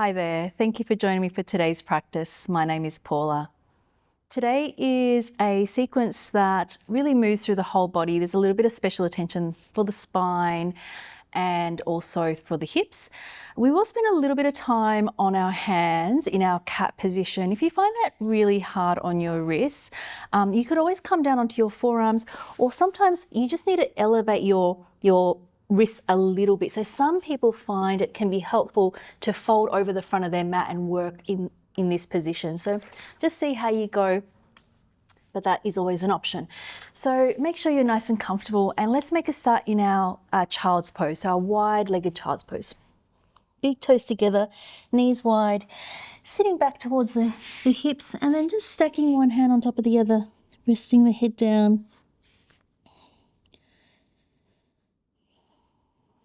Hi there, thank you for joining me for today's practice. My name is Paula. Today is a sequence that really moves through the whole body. There's a little bit of special attention for the spine and also for the hips. We will spend a little bit of time on our hands in our cat position. If you find that really hard on your wrists, you could always come down onto your forearms, or sometimes you just need to elevate your wrists a little bit. So some people find it can be helpful to fold over the front of their mat and work in this position. So just see how you go, but that is always an option. So make sure you're nice and comfortable, and let's make a start in our child's pose, so our wide-legged child's pose. Big toes together, knees wide, sitting back towards the hips, and then just stacking one hand on top of the other, resting the head down.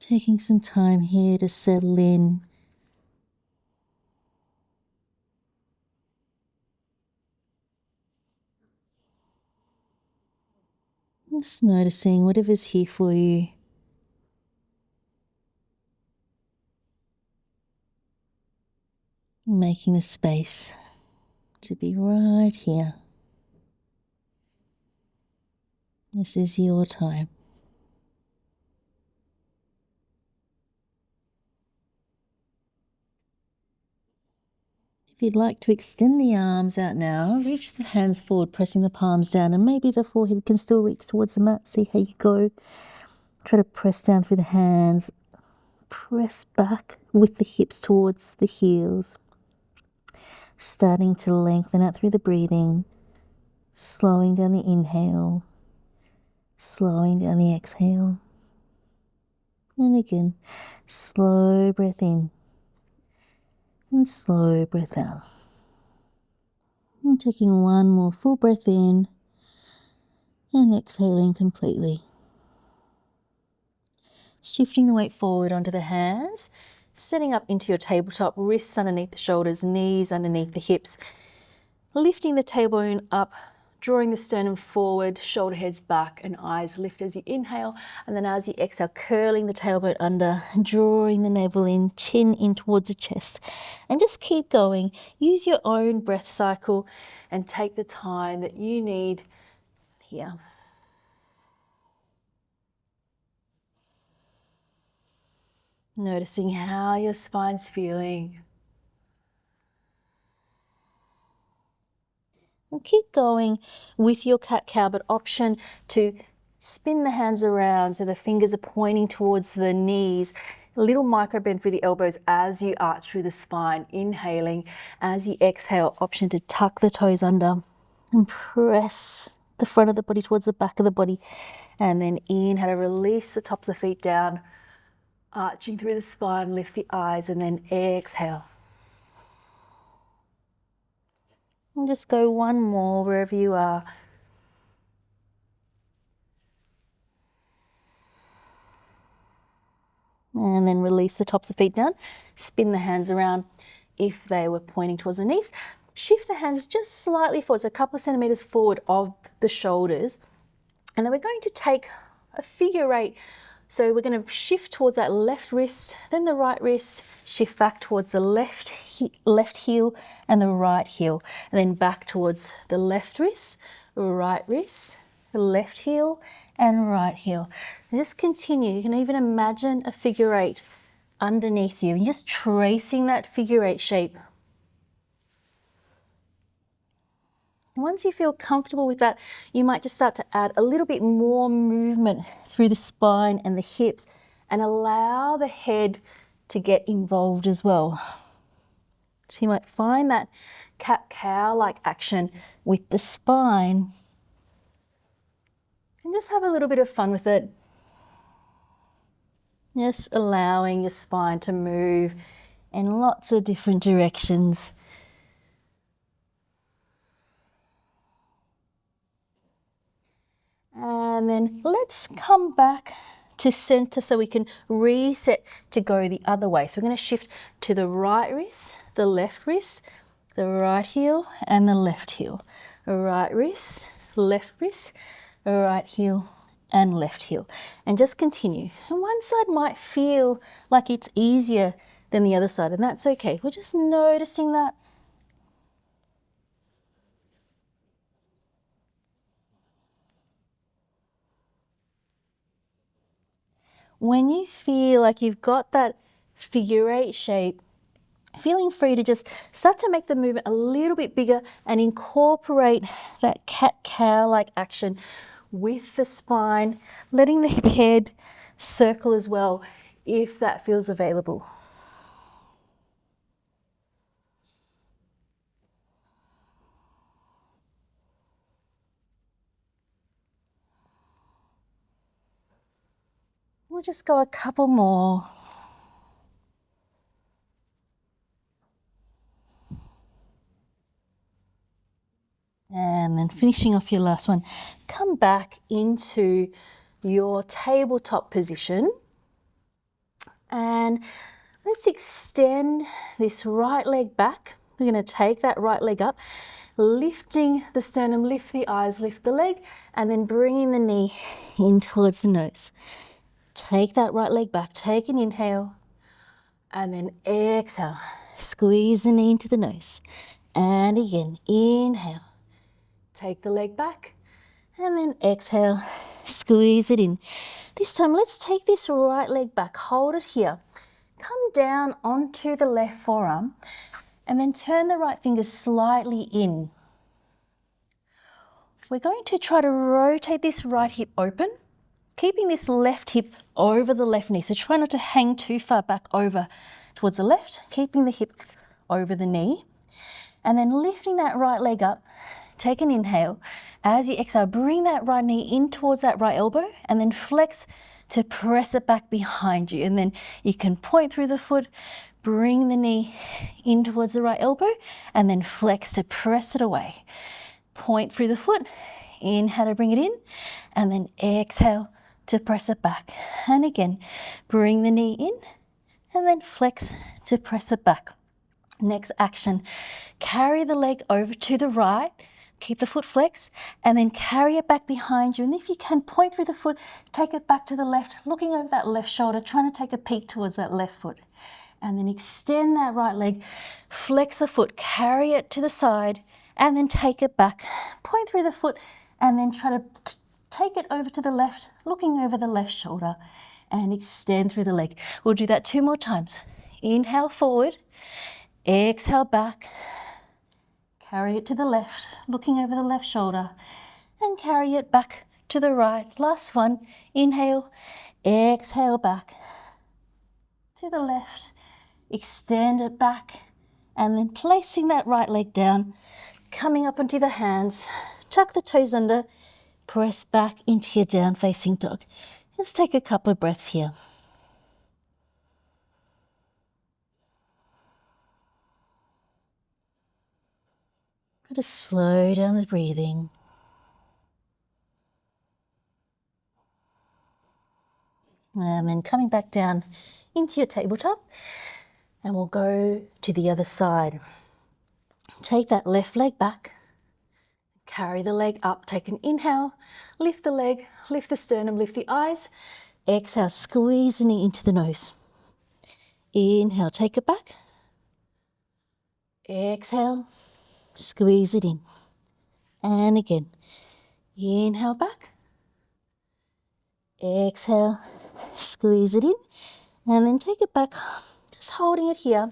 Taking some time here to settle in. Just noticing whatever's here for you. Making the space to be right here. This is your time. If you'd like to extend the arms out now, reach the hands forward, pressing the palms down, and maybe the forehead can still reach towards the mat. See how you go. Try to press down through the hands. Press back with the hips towards the heels. Starting to lengthen out through the breathing. Slowing down the inhale. Slowing down the exhale. And again, slow breath in. And slow breath out. And taking one more full breath in and exhaling completely. Shifting the weight forward onto the hands, setting up into your tabletop, wrists underneath the shoulders, knees underneath the hips, lifting the tailbone up, drawing the sternum forward, shoulder heads back, and eyes lift as you inhale, and then as you exhale, curling the tailbone under, drawing the navel in, chin in towards the chest, and just keep going. Use your own breath cycle and take the time that you need here. Noticing how your spine's feeling. And keep going with your cat-cow, but option to spin the hands around so the fingers are pointing towards the knees. A little micro bend through the elbows as you arch through the spine. Inhaling. As you exhale, option to tuck the toes under and press the front of the body towards the back of the body. And then inhale to release the tops of the feet down, arching through the spine, lift the eyes, and then exhale. And just go one more wherever you are. And then release the tops of feet down. Spin the hands around if they were pointing towards the knees. Shift the hands just slightly forward, so a couple of centimeters forward of the shoulders. And then we're going to take a figure eight. So we're going to shift towards that left wrist, then the right wrist, shift back towards the left heel and the right heel, and then back towards the left wrist, left heel, and right heel. And just continue. You can even imagine a figure eight underneath you and just tracing that figure eight shape. Once you feel comfortable with that, you might just start to add a little bit more movement through the spine and the hips and allow the head to get involved as well. So you might find that cat-cow-like action with the spine and just have a little bit of fun with it. Just allowing your spine to move in lots of different directions. And then let's come back to center so we can reset to go the other way. So we're going to shift to the right wrist, the left wrist, the right heel, and the left heel. Right wrist, right heel, and left heel. And just continue. And one side might feel like it's easier than the other side, and that's okay. We're just noticing that. When you feel like you've got that figure 8 shape, feeling free to just start to make the movement a little bit bigger and incorporate that cat-cow like action with the spine, letting the head circle as well if that feels available. We'll just go a couple more. And then finishing off your last one, come back into your tabletop position. And let's extend this right leg back. We're going to take that right leg up, lifting the sternum, lift the eyes, lift the leg, and then bringing the knee in towards the nose. Take that right leg back, take an inhale, and then exhale. Squeeze the knee into the nose. And again, inhale. Take the leg back, and then exhale, squeeze it in. This time, let's take this right leg back, hold it here. Come down onto the left forearm, and then turn the right finger slightly in. We're going to try to rotate this right hip open, keeping this left hip over the left knee. So try not to hang too far back over towards the left, keeping the hip over the knee. And then lifting that right leg up, take an inhale. As you exhale, bring that right knee in towards that right elbow and then flex to press it back behind you. And then you can point through the foot, bring the knee in towards the right elbow and then flex to press it away. Point through the foot, inhale to bring it in and then exhale to press it back. And again, bring the knee in and then flex to press it back. Next action, carry the leg over to the right, keep the foot flexed, and then carry it back behind you. And if you can, point through the foot, take it back to the left, looking over that left shoulder, trying to take a peek towards that left foot. And then extend that right leg, flex the foot, carry it to the side, and then take it back. Point through the foot, and then try to take it over to the left, looking over the left shoulder, and extend through the leg. We'll do that 2 more times. Inhale forward, exhale back, carry it to the left, looking over the left shoulder, and carry it back to the right. Last one, inhale, exhale back to the left, extend it back, and then placing that right leg down, coming up onto the hands, tuck the toes under, press back into your down facing dog. Let's take a couple of breaths here. Try to slow down the breathing. And then coming back down into your tabletop, and we'll go to the other side. Take that left leg back, carry the leg up, take an inhale, lift the leg, lift the sternum, lift the eyes, exhale, squeeze the knee into the nose. Inhale, take it back, exhale, squeeze it in. And again, inhale back, exhale, squeeze it in, and then take it back, just holding it here,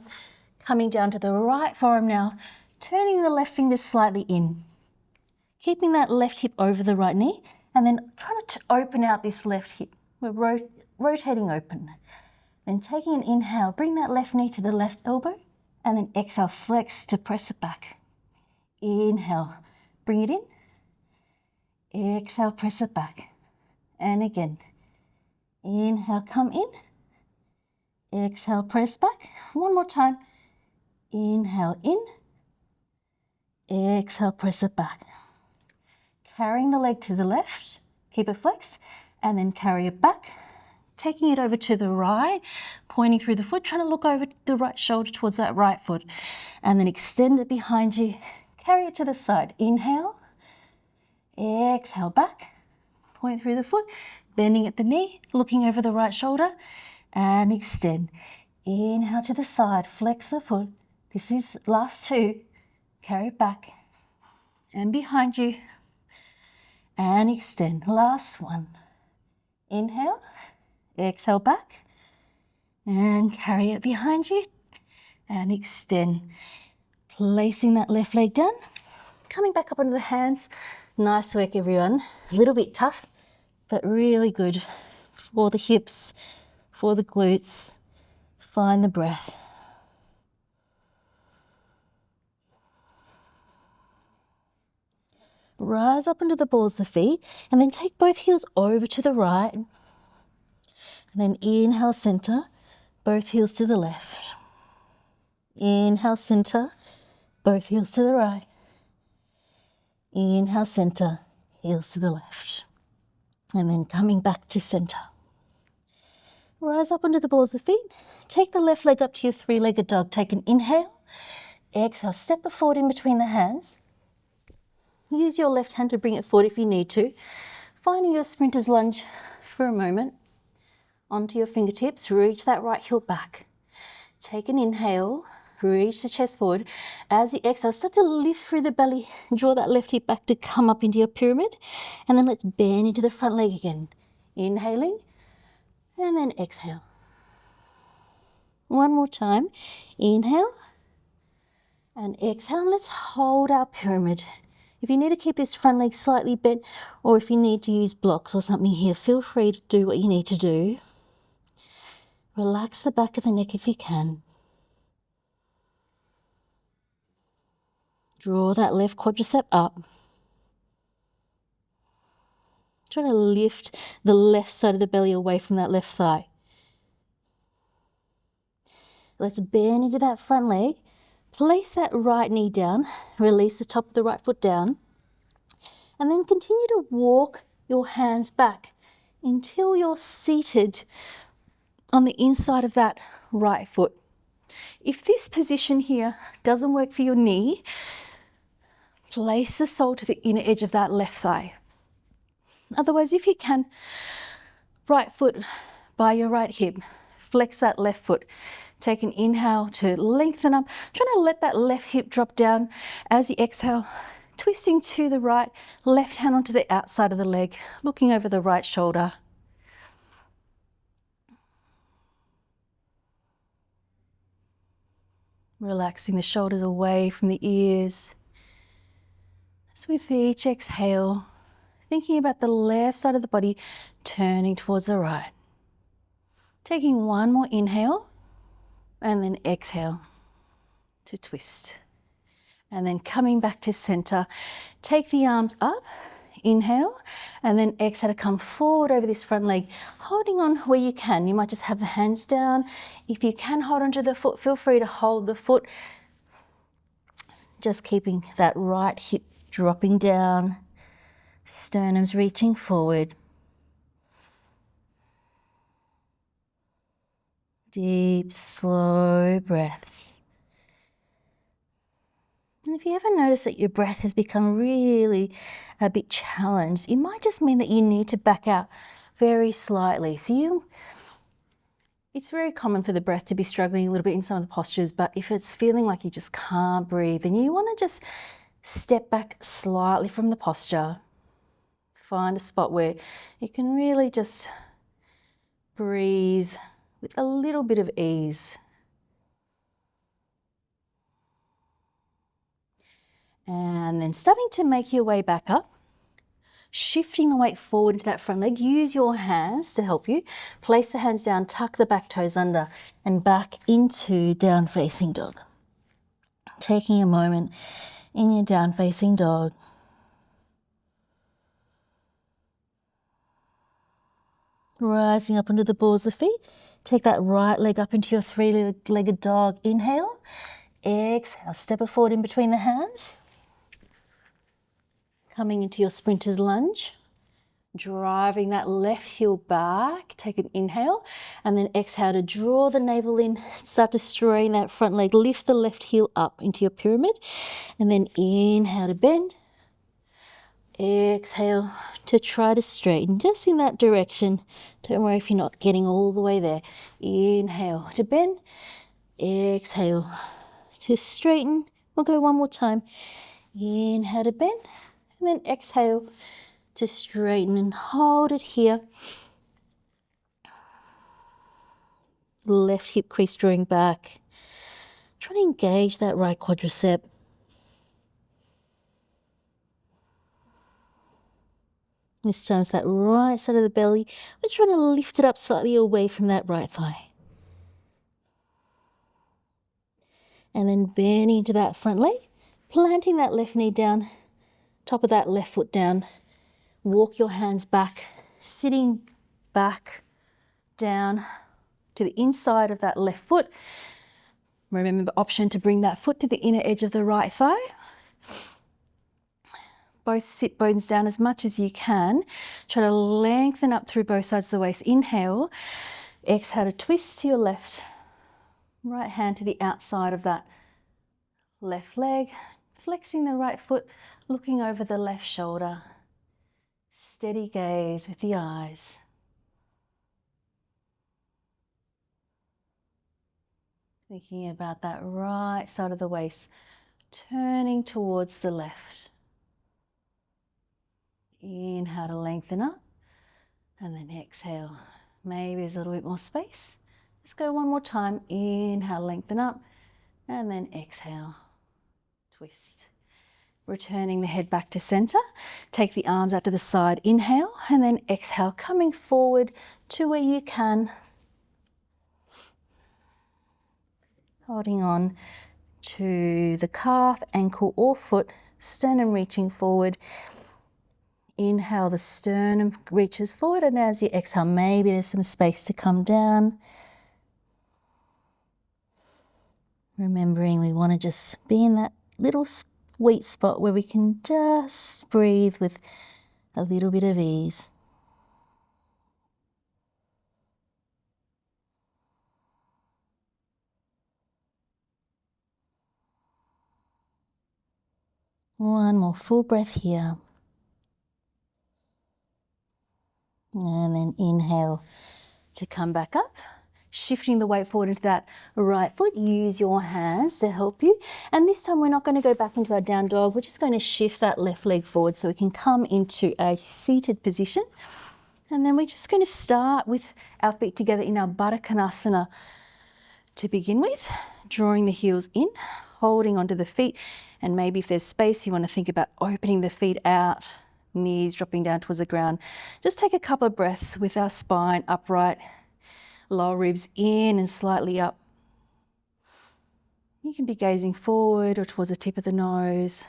coming down to the right forearm now, turning the left finger slightly in, keeping that left hip over the right knee, and then trying to open out this left hip. We're rotating open. Then taking an inhale, bring that left knee to the left elbow, and then exhale, flex to press it back. Inhale, bring it in, exhale, press it back. And again, inhale, come in, exhale, press back. One more time, inhale in, exhale, press it back. Carrying the leg to the left, keep it flexed, and then carry it back, taking it over to the right, pointing through the foot, trying to look over the right shoulder towards that right foot, and then extend it behind you, carry it to the side. Inhale, exhale back, point through the foot, bending at the knee, looking over the right shoulder, and extend. Inhale to the side, flex the foot. This is last two. Carry it back and behind you. And extend. Last one. Inhale, exhale back and carry it behind you and extend. Placing that left leg down, coming back up onto the hands. Nice work, everyone. A little bit tough, but really good for the hips, for the glutes. Find the breath. Rise up into the balls of the feet and then take both heels over to the right. And then inhale, center, both heels to the left. Inhale, center, both heels to the right. Inhale, center, heels to the left. And then coming back to center. Rise up onto the balls of the feet. Take the left leg up to your three-legged dog. Take an inhale. Exhale, step it forward in between the hands. Use your left hand to bring it forward if you need to. Finding your sprinter's lunge for a moment. Onto your fingertips, reach that right heel back. Take an inhale, reach the chest forward. As you exhale, start to lift through the belly. Draw that left hip back to come up into your pyramid. And then let's bend into the front leg again. Inhaling, and then exhale. One more time. Inhale, and exhale. Let's hold our pyramid. If you need to keep this front leg slightly bent, or if you need to use blocks or something here, feel free to do what you need to do. Relax the back of the neck if you can. Draw that left quadricep up. Try to lift the left side of the belly away from that left thigh. Let's bend into that front leg. Place that right knee down, release the top of the right foot down, and then continue to walk your hands back until you're seated on the inside of that right foot. If this position here doesn't work for your knee, place the sole to the inner edge of that left thigh. Otherwise, if you can, right foot by your right hip, flex that left foot. Take an inhale to lengthen up. Try to let that left hip drop down as you exhale, twisting to the right, left hand onto the outside of the leg, looking over the right shoulder. Relaxing the shoulders away from the ears. As with each exhale, thinking about the left side of the body turning towards the right. Taking one more inhale. And then exhale to twist. And then coming back to center, take the arms up, inhale, and then exhale to come forward over this front leg, holding on where you can. You might just have the hands down. If you can hold onto the foot, feel free to hold the foot. Just keeping that right hip dropping down, sternums reaching forward. Deep, slow breaths. And if you ever notice that your breath has become really a bit challenged, it might just mean that you need to back out very slightly. It's very common for the breath to be struggling a little bit in some of the postures, but if it's feeling like you just can't breathe, then you want to just step back slightly from the posture. Find a spot where you can really just breathe with a little bit of ease. And then starting to make your way back up, shifting the weight forward into that front leg. Use your hands to help you. Place the hands down, tuck the back toes under, and back into down facing dog. Taking a moment in your down facing dog. Rising up onto the balls of the feet. Take that right leg up into your three-legged dog. Inhale. Exhale. Step it forward in between the hands. Coming into your sprinter's lunge. Driving that left heel back. Take an inhale. And then exhale to draw the navel in. Start to straighten that front leg. Lift the left heel up into your pyramid. And then inhale to bend. Exhale to try to straighten, just in that direction. Don't worry if you're not getting all the way there. Inhale to bend. Exhale to straighten. We'll go one more time. Inhale to bend, and then exhale to straighten, and hold it here. Left hip crease drawing back. Try to engage that right quadricep. This time it's that right side of the belly. We're trying to lift it up slightly away from that right thigh. And then bending into that front leg, planting that left knee down, top of that left foot down. Walk your hands back, sitting back down to the inside of that left foot. Remember the option to bring that foot to the inner edge of the right thigh. Both sit bones down as much as you can. Try to lengthen up through both sides of the waist. Inhale. Exhale to twist to your left. Right hand to the outside of that left leg. Flexing the right foot, looking over the left shoulder. Steady gaze with the eyes. Thinking about that right side of the waist, turning towards the left. Inhale to lengthen up, and then exhale. Maybe there's a little bit more space. Let's go one more time. Inhale, lengthen up, and then exhale, twist. Returning the head back to center. Take the arms out to the side. Inhale, and then exhale, coming forward to where you can. Holding on to the calf, ankle, or foot, sternum reaching forward. Inhale, the sternum reaches forward, and as you exhale, maybe there's some space to come down. Remembering we want to just be in that little sweet spot where we can just breathe with a little bit of ease. One more full breath here. And then inhale to come back up. Shifting the weight forward into that right foot. Use your hands to help you. And this time we're not going to go back into our down dog. We're just going to shift that left leg forward so we can come into a seated position. And then we're just going to start with our feet together in our Baka to begin with. Drawing the heels in, holding onto the feet. And maybe if there's space, you want to think about opening the feet out. Knees dropping down towards the ground. Just take a couple of breaths with our spine upright, lower ribs in and slightly up. You can be gazing forward or towards the tip of the nose.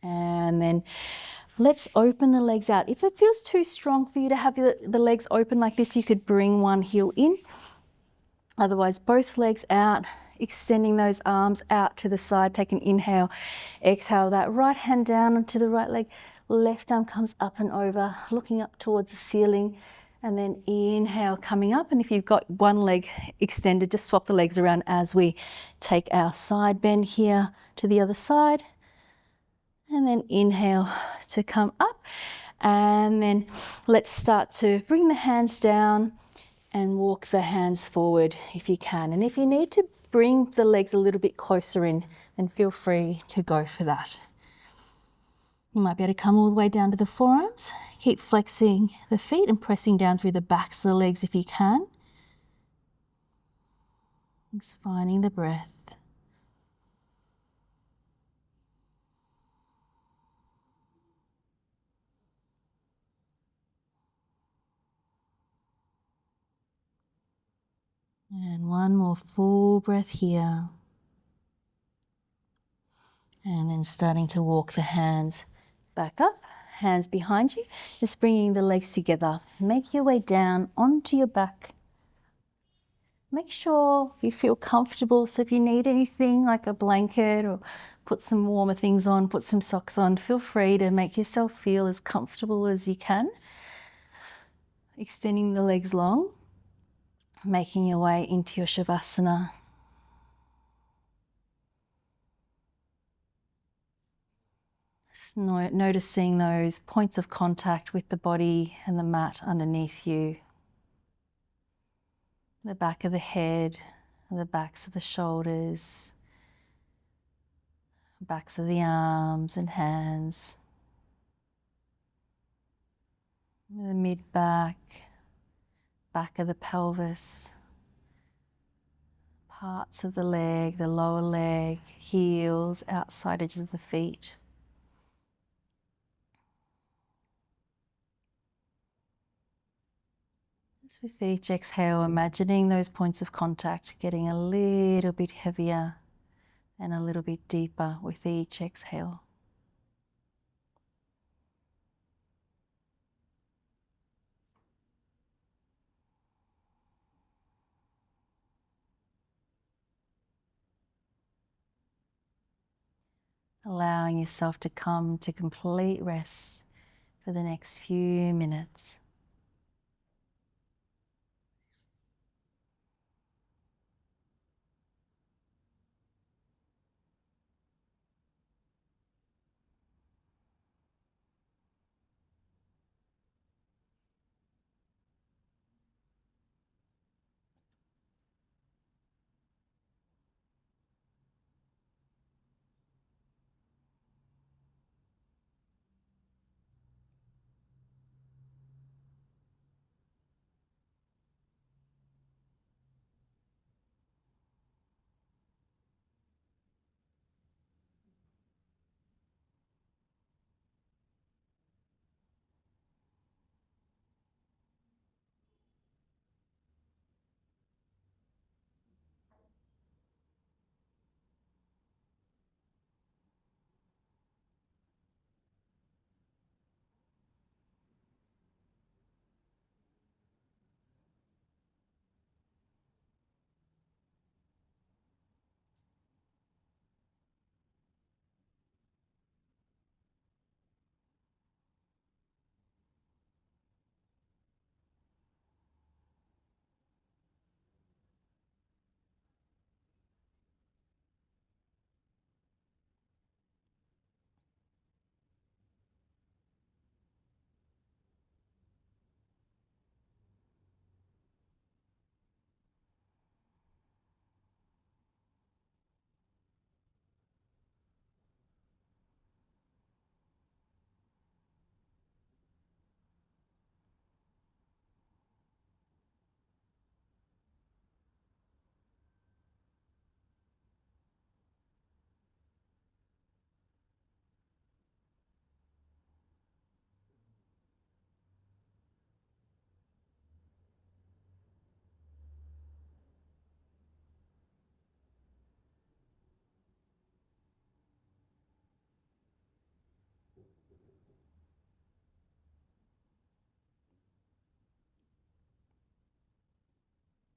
And then let's open the legs out. If it feels too strong for you to have the legs open like this, you could bring one heel in. Otherwise, both legs out. Extending those arms out to the side. Take an inhale. Exhale that right hand down onto the right leg. Left arm comes up and over, looking up towards the ceiling. And then inhale, coming up. And if you've got one leg extended, just swap the legs around as we take our side bend here to the other side. And then inhale to come up. And then let's start to bring the hands down and walk the hands forward if you can. And if you need to bring the legs a little bit closer in, then feel free to go for that. You might be able to come all the way down to the forearms. Keep flexing the feet and pressing down through the backs of the legs if you can. Just finding the breath. And one more full breath here. And then starting to walk the hands back up, hands behind you. Just bringing the legs together. Make your way down onto your back. Make sure you feel comfortable. So if you need anything like a blanket or put some warmer things on, put some socks on, feel free to make yourself feel as comfortable as you can. Extending the legs long. Making your way into your Shavasana. Noticing those points of contact with the body and the mat underneath you. The back of the head, the backs of the shoulders, backs of the arms and hands, the mid-back, back of the pelvis, parts of the leg, the lower leg, heels, outside edges of the feet. Just with each exhale, imagining those points of contact getting a little bit heavier and a little bit deeper with each exhale. Allowing yourself to come to complete rest for the next few minutes.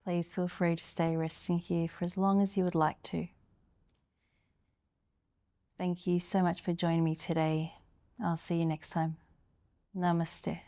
Please feel free to stay resting here for as long as you would like to. Thank you so much for joining me today. I'll see you next time. Namaste.